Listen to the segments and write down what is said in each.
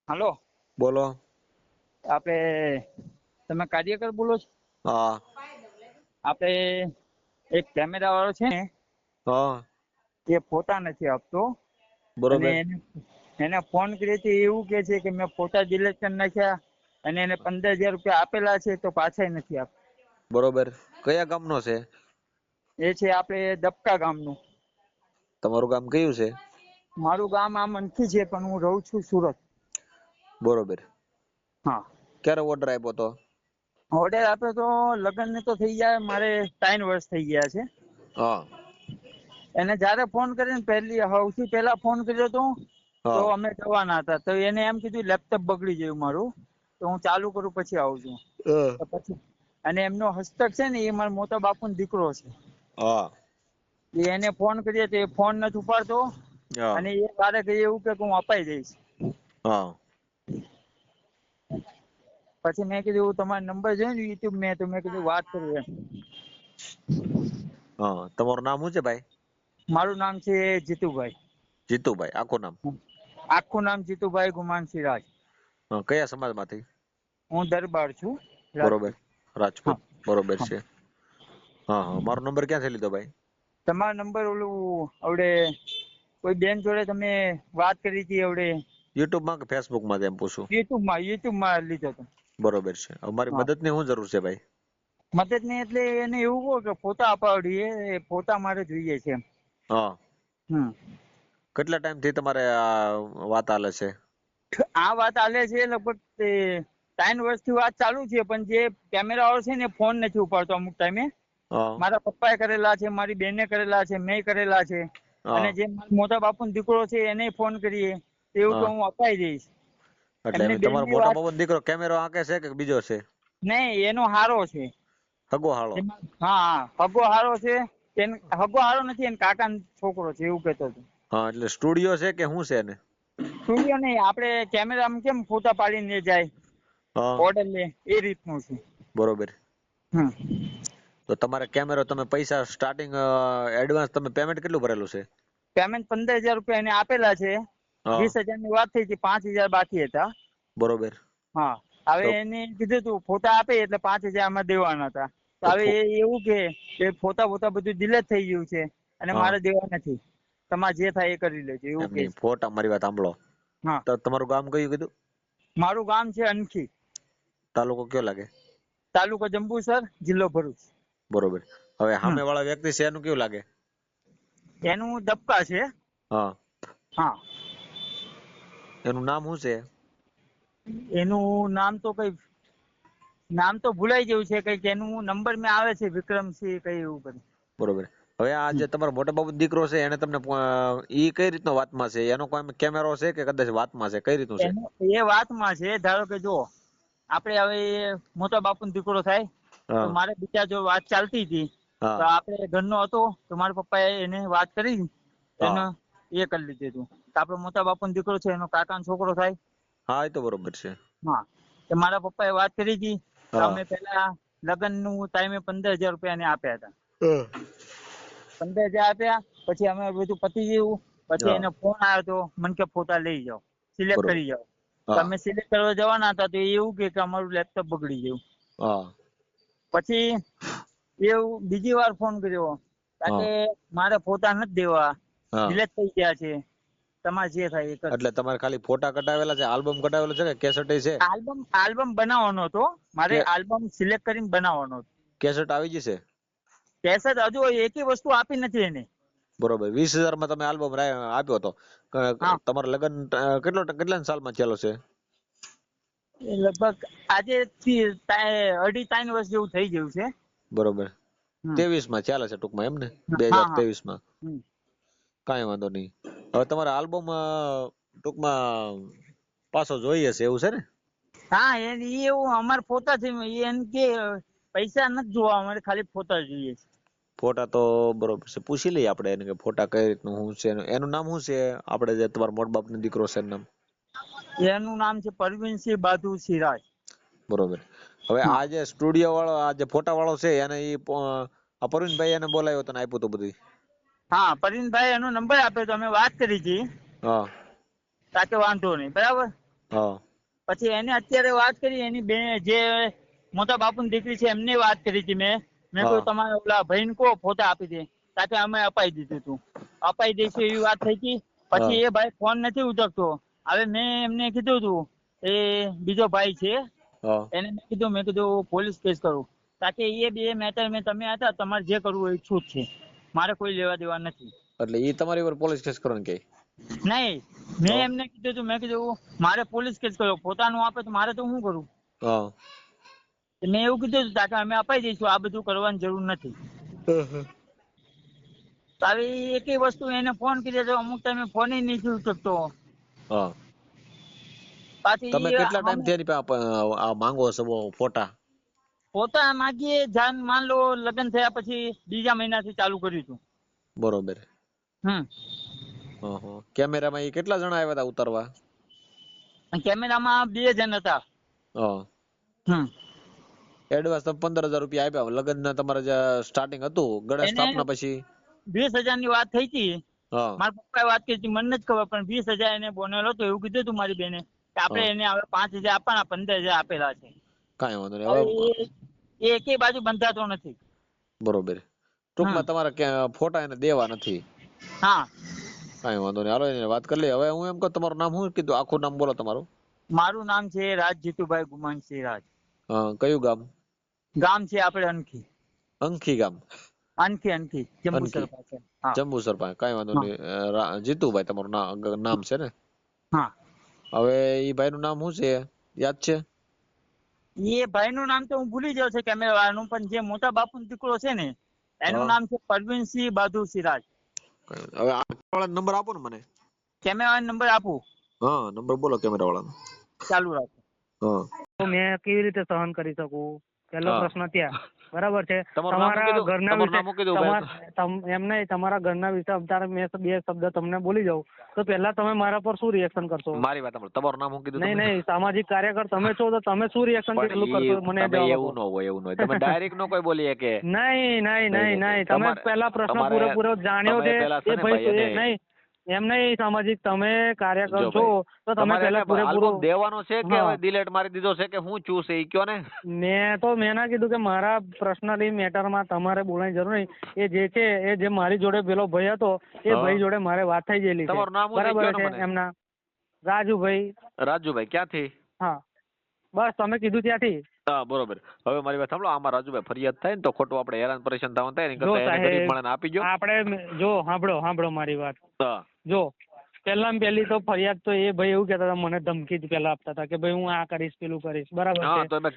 હાલો, બોલો. આપે તમે કાર્યકર બોલો છો? હા. આપે એક કેમેરા વાળો છે ને હા. એ ફોટા નથી આપતો અને બરોબર. એને ફોન કર્યો તો એવું કે છે કે મેં ફોટા ડિલીટ કરી નાખ્યા અને એને 15,000 રૂપિયા આપેલા છે તો પાછા નથી આપતા. બરોબર. કયા ગામનો છે? એ છે આપણે દબકા ગામનું. તમારું ગામ કયું છે? મારું ગામ આ મનથી છે પણ હું રહું છું સુરત. બરોબર. હા. ક્યારે ઓર્ડર આપ્યો તો? ઓર્ડર આપ્યો તો લગ્ન ને તો થઈ ગયા મારે 3 વર્ષ થઈ ગયા છે. હા. એને જયારે ફોન કરીને સૌથી પહેલા ફોન કર્યો તો હા. અમે જવાના હતા તો એને એમ કીધું લેપટોપ બગડી ગયું મારું તો હું ચાલુ કરું પછી આવું છું. તો પછી અને એમનો હસ્તક છે ને એ મારા મોટા બાપુનો દીકરો છે. હા. એને ફોન કરીએ તો એ ફોન નથી ઉપાડતો હા. અને એ તારે કઈ એવું કે હું અપાઈ દઈશ. હા. પછી મેં કીધું તમારો નંબર જોયો ને યુટ્યુબ મેં તો મેં કીધું વાત કરું એમ. હા. તમારું નામ શું છે ભાઈ? મારું નામ છે જીતુભાઈ. જીતુભાઈ. આખું નામ? આખું નામ જીતુભાઈ ગુમાનસિંહ રાજ. હા. કયા સમાજમાંથી? હું દરબાર છું. બરોબર. રાજપૂત. હા. રાજપૂત. બરોબર હા. છે. હા હા. મારો નંબર ક્યાંથી લીધો ભાઈ? તમારો નંબર ઓલું આવડે કોઈ બેન જોડે તમે વાત કરી હતી આવડે યુટ્યુબમાં કે ફેસબુકમાં એમ પૂછું? યુટ્યુબમાં લીધો હતો. બરોબર છે. અમારી હા. મદદની શું જરૂર છે ભાઈ? મદદ ને એટલે એને એવું કહો કે ફોટા અપાવડીએ ફોટા મારે જોઈએ છે એમ. હા. હમ. કેટલા ટાઈમથી તમારે આ વાત હાલે છે? આ વાત હાલે છે લગભગ 3 વર્ષથી વાત ચાલુ છે પણ જે કેમેરા વાળો છે ને ફોન નથી ઉપાડતો અમુક ટાઈમે. હા. મારા પપ્પાએ કરેલા છે, મારી બેને કરેલા છે, મેં કરેલા છે અને હા. જે મોટા બાપુનો દીકરો છે એને ફોન કરીએ એવું કે હા. હું અપાઈ દઈશ. એટલે એમની તમારો બેનની મોટા વાત બાપુનો દીકરો કેમેરો હાંકે છે કે બીજો છે? નહીં એનો હારો છે. હગો હાળો? હા હગો હારો છે. હગો હારો નથી એને કાકાનો છોકરો છે એવું કેતો હતો. હા એટલે સ્ટુડિયો છે કે શું છે એને? સ્ટુડિયો નહીં આપણે કેમેરામાં કેમ ફોટા પાડીને જાય હા. ઓર્ડર લે એ રીતનું છે. બરોબર. હમ. તો તમારે કેમેરો તમે પૈસા સ્ટાર્ટિંગ એડવાન્સ તમે પેમેન્ટ કેટલું ભરેલું છે? પેમેન્ટ 15,000 રૂપિયા એને આપેલા છે. હા. 20,000 ની વાત થઈ હતી, 5,000 બાકી હતા. બરોબર. હા. હવે તો એને કીધું તું ફોટા આપે એટલે 5,000 આમાં દેવાના હતા. તો હવે એ એવું કે ફોટા બધું ડિલીટ થઈ ગયું છે અને હા મારે દેવા નથી. તમારે જે થાય એ કરી લેજો એવું એમ કે નહીં છે. ફોટા મારી વાત સાંભળો. હા. તો તમારું ગામ કયું કીધું? મારું ગામ છે અનખી. તાલુકો કયો લાગે? તાલુકો જંબુસર, જિલ્લો ભરૂચ. બરોબર. હવે હમ. સામે વાળા વ્યક્તિ છે એનું કેવું લાગે? એનું દબકા છે. હા. હા. એનું નામ શું છે? એનું નામ તો ભૂલાઈ ગયું છે કઈક એનું નંબર મેં આવે છે વિક્રમસિંહ કઈ એવું બધું. બરોબર. હવે આ જે તમારો મોટા બાપુનો દીકરો છે એને તમને ઈ કઈ રીતનો વાતમાં છે? એનો કોઈ કેમેરો છે કે કદાચ વાતમાં છે? કઈ રીતનું છે? એનું એ વાતમાં છે ધારો કે જો આપણે હવે મોટા બાપુનો દીકરો થાય તો હા. મારે બીજા જો વાત ચાલતી હતી તો હા. આપણે ઘરનો હતો તો મારા પપ્પાએ એને વાત કરી એને હા. એ કરી લીધું હતું. તો આપણો મોટા બાપુનો દીકરો છે એનો કાકાનો છોકરો થાય. હા એ તો બરોબર છે. હા. તો મારા પપ્પાએ વાત કરી હતી તો હા. અમે પેલા લગ્નનું ટાઈમે 15,000 રૂપિયા એને આપ્યા હતા. હા. 15,000 આપ્યા પછી અમે બધું પતી ગયું પછી હા. એને ફોન આવ્યો હતો મને કે ફોટા લઈ જાઓ, સિલેક્ટ બરોબર. કરી જાઓ. તો હા. અમે સિલેક્ટ કરવા જવાના હતા તો એવું કે અમારું લેપટોપ બગડી ગયું. હા. પછી એવું બીજી વાર ફોન કર્યો કારણ હા. કે મારે ફોટા નથી દેવા, હા. ડિલીટ થઈ ગયા છે. તમારે જે થાય એ કરજો. એટલે તમારે ખાલી ફોટા કઢાવેલા છે, આલ્બમ કઢાવેલો છે કે કેસેટ છે? આલ્બમ બનાવવાનો હતો. મારે કે આલ્બમ સિલેક્ટ કરીને બનાવવાનો હતો. કેસેટ આવી જશે? કેસેટ હજુ એકેય વસ્તુ આપી નથી એને. બરોબર. 20,000 માં તમે આલ્બમ આપ્યો હતો. હા. તમારા લગ્ન કેટલા સાલમાં થયેલો છે? એ લગભગ આજે 2.5-3 વર્ષ જેવું થઈ ગયું છે. બરોબર. હમ. 23 માં ચાલે છે ટૂંકમાં એમ ને? હા હા. 2023 માં. હમ. કાંઈ વાંધો નહીં. હવે તમારે આલ્બમ ટૂંકમાં પાછો જોઈએ છે એવું છે ને? હા એવું અમારે ફોટા છે એમ કે પૈસા નથી જોવા અમારે ખાલી ફોટા જોઈએ છે. ફોટા તો બરોબર છે. પૂછી લઈએ આપણે એને કે ફોટા કઈ રીતનું શું છે. એનું નામ શું છે? આપણે જે તમારા મોટા બાપનો દીકરો છે એનું નામ? એનું નામ છે પરવીનસિંહ બાદુસિંહ રાજ. બરોબર. હવે હા. આ જે સ્ટુડિયો વાળો આ જે ફોટા વાળો છે એને આ પરવીનભાઈ એને બોલાવ્યો હતો ને આપ્યું હતું બધું? હા પરવીનભાઈ એનો નંબર આપ્યો તો અમે વાત કરી હતી. હા. તાકે વાંધો નહીં બરાબર. હા પછી એને અત્યારે વાત કરી, એની બે જે મોટા બાપુની દીકરી છે એમને વાત કરી હતી મેં કહ્યું તમારે ઓલા ભાઈને કહો ફોટા આપી દે, તાકે અમે અપાઈ દીધું તું, અપાઈ દઈશું એવી વાત થઈ હતી. પછી એ ભાઈ ફોન નથી ઉચકતો. હવે મેં એમને કીધું તું, એ બીજો ભાઈ છે એને મેં કીધું પોલીસ કેસ કરું, તાકે એ બે મેટર મેં તમે હતા, તમારે જે કરવું હોય એ છૂટ છે, મારે કોઈ લેવા દેવા નથી. એટલે એ તમારી ઉપર પોલીસ કેસ કરવાનું કે? નહીં, મેં એમને કીધું તું, મેં કીધું મારે પોલીસ કેસ કર્યો, પોતાનું આપે તો મારે તો શું કરું. મેં એવું કીધું હતું તાકે અમે અપાઈ દઈશું, આ બધું કરવાની જરૂર નથી. આવી એકેય વસ્તુ એને ફોન કરી તો અમુક ટાઈમે ફોન નથી ઉચકતો. તમે કેટલા ટાઈમ થી માંગો છો ફોટા? ફોટા માંગીએ જાન માન લો લગ્ન થયા પછી બીજા મહિનાથી ચાલુ કર્યું હતું. બરોબર. કેમેરામાં એ કેટલા જણા આવ્યા હતા ઉતારવા? કેમેરામાં 2 જણ હતા. એડવાન્સ તમે 15,000 રૂપિયા આપ્યા લગ્ન ના તમારે જે સ્ટાર્ટિંગ હતું ગણેશ સ્થાપના પછી? 20,000 ની વાત થઈ હતી. મારા પપ્પાએ વાત કરી હતી, મને નથી ખબર, પણ 20,000 એને બોનેલો હતો એવું કીધું હતું મારી બેને કે આપણે એને હવે 5,000 આપવાના, 15,000 આપેલા છે. કાંઈ વાંધો નહીં. એ એકેય બાજુ બંધાતો નથી. બરોબર. ટૂંકમાં તમારે ફોટા એને દેવા નથી. હા, કાંઈ વાંધો નહીં, હાલો એને વાત કરી લઈએ. હવે હું એમ કહું તમારું નામ શું કીધું? આખું નામ બોલો તમારું. મારું નામ છે રાજ જીતુભાઈ ગુમાનસિંહ રાજ. કયું ગામ? ગામ છે આપણે અનખી. અંખી ગામ? અનખી જંબુસર પાસે. જંબુસર પાસે. કાંઈ વાંધો નહીં. જીતુભાઈ તમારું નામ છે ને? હા. હવે એ ભાઈ નું નામ શું છે, યાદ છે? એ ભાઈ નું નામ તો હું ભૂલી જાઉં છું કેમેરાવાળાનું, પણ જે મોટા બાપુ દીકરો છે ને એનું નામ છે પરવીનસિંહ બહાદુરસિંહ રાજ. હવે આ નંબર આપો ને મને. કેમેરાવાળાનો નંબર આપું? હા, નંબર બોલો કેમેરાવાળાનો. ચાલુ રાખો. તો મેં કેવી રીતે સહન કરી શકું? પહેલો પ્રશ્ન ત્યાં બરાબર છે. તમારા ઘરના વિશે એમ નહીં, તમારા ઘરના વિશે અત્યારે મેં 2 શબ્દ તમને બોલી જાઉં તો પહેલા તમે મારા પર શું રિએક્શન કરશો? મારી વાત સાંભળો, તમારું નામ શું કીધું? નહીં, સામાજિક કાર્યકર તમે છો તો તમે શું રિએક્શન કેટલું કરશો મને જવાબ આપો. એવું ન હોય, તમે ડાયરેક્ટ નો કોઈ બોલીએ કે નહીં. તમે પહેલા પ્રશ્ન પૂરેપૂરો જાણ્યો છે એ ભાઈ નહીં, એમ નહીં, સામાજિક તમે કાર્યકર છો તો તમે પહેલા પૂરેપૂરો દેવાનો છે કે હવે ડિલેટ મારી દીધો છે કે હું છું છે ઈ કયો ને. મેં ના કીધું કે મારા પર્સનલી મેટરમાં તમારે બોલવાની જરૂર નહીં. એ જે છે એ જે મારી જોડે પેલો ભાઈ હતો એ ભાઈ જોડે મારે વાત થઈ ગયેલી છે. બરાબર છે? એમના રાજુભાઈ. રાજુભાઈ ક્યાંથી? હા, બસ તમે કીધું ત્યાંથી. હા, બરોબર. હવે મારી વાત સાંભળો, આમાં રાજુભાઈ ફરિયાદ થાય ને તો ખોટું આપણે હેરાન પરેશાન થવાનું થાય ને કરતા એને ગરીબ માણસને આપી જો. આપણે જો સાંભળો મારી વાત. જો પહેલામાં પહેલી તો ફરિયાદ તો એ ભાઈ એવું કહેતા હતા, મને ધમકી જ પહેલા આપતા હતા કે ભાઈ હું આ કરીશ પેલું કરીશ. બરાબર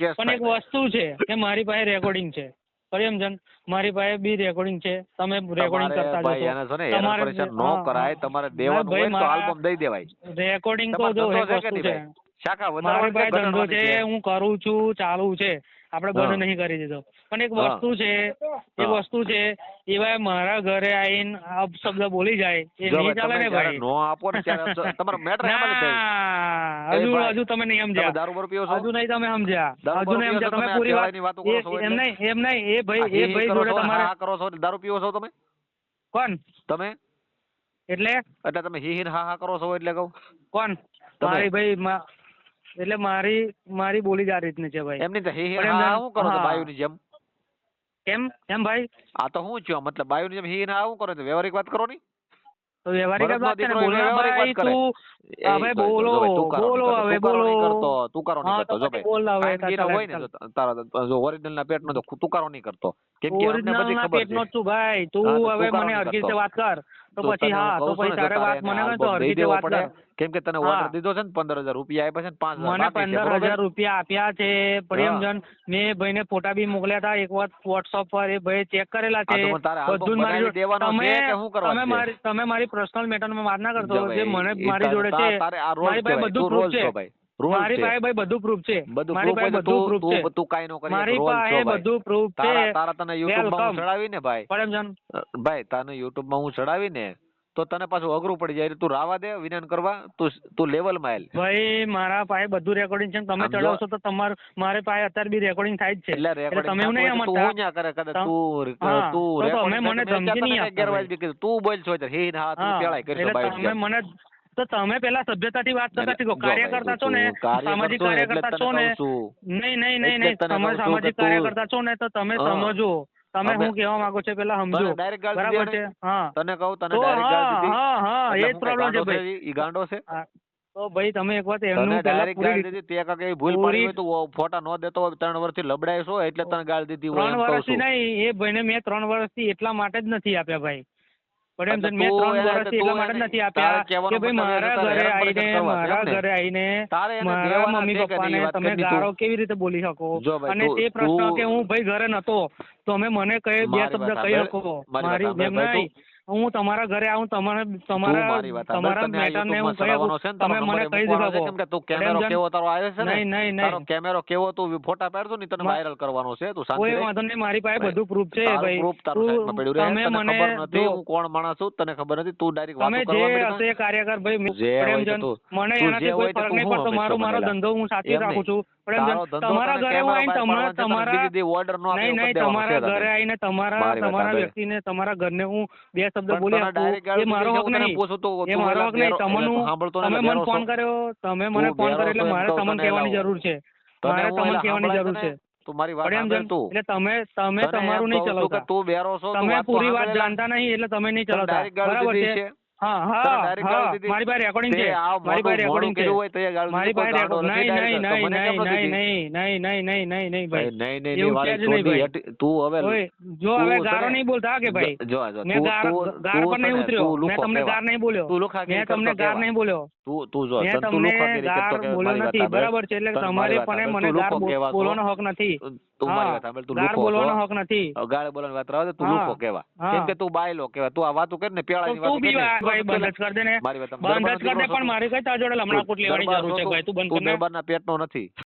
છે? પણ એક વસ્તુ છે કે મારી પાસે રેકોર્ડિંગ છે. પરિમજન, મારી પાસે બી રેકોર્ડિંગ છે. તમે રેકોર્ડિંગ કરતા રેકોર્ડિંગ તો જો એક વસ્તુ છે, મારી પાસે ધંધો છે, હું કરું છું, ચાલુ છે, આપણે બંધ નહીં કરી દીધો. પણ એક વસ્તુ છે એવા મારા ઘરે આવીને અપશબ્દ બોલી જાય એ નહીં ચાલે ને ભાઈ. હજુ તમે નહીં સમજ્યા, હજુ નહીં તમે સમજ્યા, તમે પૂરી વાત. એમ નહીં એ ભાઈ જોડે તમારે કરો છો, દારૂ પીવો છો તમે? કોણ તમે? એટલે તમે હી હા હા કરો છો એટલે કહું. કોણ? મારી ભાઈ એટલે મારી બોલી જ આ રીતની છે ભાઈ. એમની તો હી હા શું કરો છો બાયુની જેમ? કેમ ભાઈ? આ તો હું છું મતલબ બાયુની જેમ હી હા શું કરો છો? વ્યવહારિક વાત કરો ની. તો વ્યવહારિક વાત છે ને, બોલના ભાઈ તું હવે બોલો હવે બોલો. તુકારો નહીં કરતો જો ભાઈ. બોલ હવે હોય ને તારા જો ઓરિજિનલ ના પેટનો તો તુકારો નહીં કરતો. કેમ કે અમને બધી ખબર છે. પેટનો છું ભાઈ. તું હવે મને હરખી રીતે વાત કર તો પછી તો પછી તારે વાત મને કર તો હરખી રીતે વાત કર. કેમ કે તને ઓર્ડર દીધો છે ને 15,000 રૂપિયા આપ્યા છે ને 5,000 મને 15,000 રૂપિયા આપ્યા છે. પ્રેમજન, મેં ભાઈને ફોટા બી મોકલ્યા હતા એક વાર વોટ્સઅપ પર, એ ભાઈ ચેક કરેલા છે બધું. તમે મારી પર્સનલ મેટરમાં વાત ના કરતો. જે મને મારી જોડે છે મારી પાસે બધું પ્રૂફ છે. મારી પાસે ભાઈ બધું પ્રૂફ છે. મારી પાસે બધું પ્રૂફ છે. તું કાઈ નો કરી. મારી પાસે બધું પ્રૂફ છે. તારા તને YouTube માં હું ચડાવી ને ભાઈ. પ્રેમજન ભાઈ તને YouTube માં હું ચડાવી ને તો તને પાછું અઘરું પડી જાય. તું રાવા દે વિનન કરવા. તું લેવલ માં આલ ભાઈ. મારા પાસે બધું રેકોર્ડિંગ છે. તમે ચડાવશો તો તમારું મારે પાસે અત્યારે બી રેકોર્ડિંગ થાય જ છે. એટલે તમે એવું નહીં સમજતા. તું મને ધમકી નહીં આપતા. તું બોલ છો હે હા તું પેળાય કરશો બાયું. તો તમે પેલા સભ્યતાથી વાત કરતા એટલે શીખો. જો કાર્યકર્તા ભાઈ, છો ને, તું કાર્યકર સામાજિક છો ને એટલે કાર્યકર્તા તને છો ને, કહું છું. નહીં એટલે તને તમે કહું છું સામાજિક કે તું- કાર્યકર્તા છો ને તો તમે હા. સમજો. તમે અમે- હું કહેવા માંગો છો પેલા સમજો. તને ડાયરેક્ટ ગાળ બરાબર દીધી છે? એને? હા. તને કહું તને તો ડાયરેક્ટ ગાળ હા દીધી? હા હા એટલે એ જ હું કઈ પ્રોબ્લેમ છે ગાંડો છે ભાઈ. ઈ ગાંડો છે? હા. તો ભાઈ તમે એક વાત તને એમનું પેલા ડાયરેક્ટ ગાળ પૂરી દીધી, તે કાંઈક એવી ભૂલ પાડી હોય તો ફોટા ન દેતો હોય, 3 વર્ષથી લબડાય છો એટલે તને ગાળ દીધી હોય 3 એમ કહું વર્ષથી છું. નહીં, એ ભાઈને મેં 3 વર્ષથી એટલા માટે જ નથી આપ્યા ભાઈ. પણ એમ એટલે છે મેં તું 3 એને- વર્ષથી તું એટલા માટે જ એને- નથી તારે આપ્યા કહેવાનો કે ભાઈ મતલબ એ મારા છે તારે ઘરે હેરાન પરેશાન આવીને કરવા છે મારા એમ ને? ઘરે આવીને તારે એને મારા દેવાના મમ્મી છે કે નહીં પપ્પાને એ વાત તમે કરી તું. ગાળો કેવી રીતે બોલી શકો? જો ભાઈ, અને તું- તે પ્રશ્ન તું- કે હું ભાઈ ઘરે નતો તો તમે મને કઈ બે મારી શબ્દ વાત કહી સાંભળ. શકો? મારી વાત મારી સાંભળ જેમ ભાઈ, નહીં, હું તમારા ઘરે આવું તમારા તું મારી વાત સાંભળ. તમારા તને આ મેટર ને YouTube હું માં કહી ચડાવવાનો શકું, છે ને, તારો તમે મને નંબર કહી મૂકવાનો છે શકો. કેમ કે તું પણ એમ કેમેરો જેમ- કેવો તારો આવે છે ને, નહીં તારો કેમેરો કેવો તું ફોટા પાડતો ને તને વાયરલ કરવાનો છે. તું શાંતિ કોઈ રહે. વાંધો નહીં, મારી પાસે ભાઈ, બધું પ્રૂફ છે તારું ભાઈ. proof તારું સાઈડમાં પડ્યું રહે. તમે તને મને ખબર નથી જો હું કોણ માણસ છું, તને ખબર નથી. તું ડાયરેક્ટ તમે વાતો જે કરવા માંડી હશે કાર્યકર ભાઈ જે હોય તો પ્રેમચંદ, તું- મને તું એનાથી જે કોઈ હોય તો ફરક તું નહીં હું પડતો. હંમેશા મારો બનેલા. ધંધો હું સાચવી એમ રાખું નહીં. છું. તારો પ્રેમચંદ, ધંધો તમારા તને ઘરે હું કેમેરા આવીને બહાર પાડવાનો છે, તને તમારા બીજી દી order નો આપે નહીં એવું નહીં કરી દેવાનું તમારા છે તને. ઘરે આવીને તમારા મારી વાત તમારા સાંભળ. વ્યક્તિને તમારા ઘરને હું બે શબ્દ પણ બોલી તને આપું direct ગાળ એ મારો દીધી હક છે, હું તને નહીં. પૂછું તો એ તું મારો એલા હક નહીં. બેરો- એટલે તમનું તું સાંભળતો ને તમે એટલે મને બેરો ફોન છો. કર્યો, તમે મને તું ફોન બેરો કર્યો એટલે છો એમ મારે કહું તમને તને કહેવાની એલા જરૂર છે. તને મારે હું તમને એલા કહેવાની સંભળાય જરૂર તને? છે. તું મારી વાત પણ એમ સાંભળ જેમ તું. એટલે તમે તને એમ તમારું નહીં કહું છું કે ચલાવતા. તું બેરો છો, તું તમે વાત તો પૂરી વાત સાંભળેલા. જાણતા નહીં એટલે તમે નહીં તને ચલાવતા. direct ગાળ બરાબર દીધી છે? છે? હા તને હા direct ગાળ હા દીધી? મારી પાસે રેકોર્ડિંગ તે છે. આ મારી પાસે મોટું રેકોર્ડિંગ છે. કર્યું હોય તો એ ગાળ મારી દીધી, કોઈ પાસે ગાંડો રેકોર્ડ નથી નહીં direct. તો નહીં મને નહીં કેમ ન નહીં દીધી? નહીં નહીં નહીં નહીં નહીં ભાઈ, ભાઈ. નહીં એવું વાળી છે જ નહીં છોડી ભાઈ. હટી. તું હવે ઓય, જો તું હવે છે ગારો ને- નહીં બોલતા કે ભાઈ. જો મેં ગાર પર નહીં ઉતર્યો. મેં તમને ગાર નહીં બોલ્યો. તું લુખાગીરી મેં તમને કરતો ગાર કહેવાય. નહીં બોલ્યો. તું જો મેં તને તું તમને લુખાગીરી ગાર કરતો કે બોલ્યો મારી વાત નથી. સાંભળ. બરાબર છે? એટલે તને તમારે મારી વાત પણ સાંભળ. મને તું ગાર લુખો કહેવા છો. બોલવાનો હક નથી. તું મારી હા, વાત સાંભળ. તું ગાર લુખો બોલવાનો છો. હક નથી. ગાળ બોલવાની વાત રાવ દે. તું હા. લુખો કહેવા. હા. કેમ કે તું બાયલો કહેવાય. તું આ વાતો કરી ને તો પેળાની તું વાતો બી કરી ને. ભાઈ બંધ જ કર દે ને. મારી વાત બંધ જ કર દે. દરબારનો પણ મારી કઈ તારા જોડે લમણા કૂટ લેવાની દરબાર જરૂર છે છો ભાઈ. તું બંધ તું કર ને. દરબારના પેટનો નથી.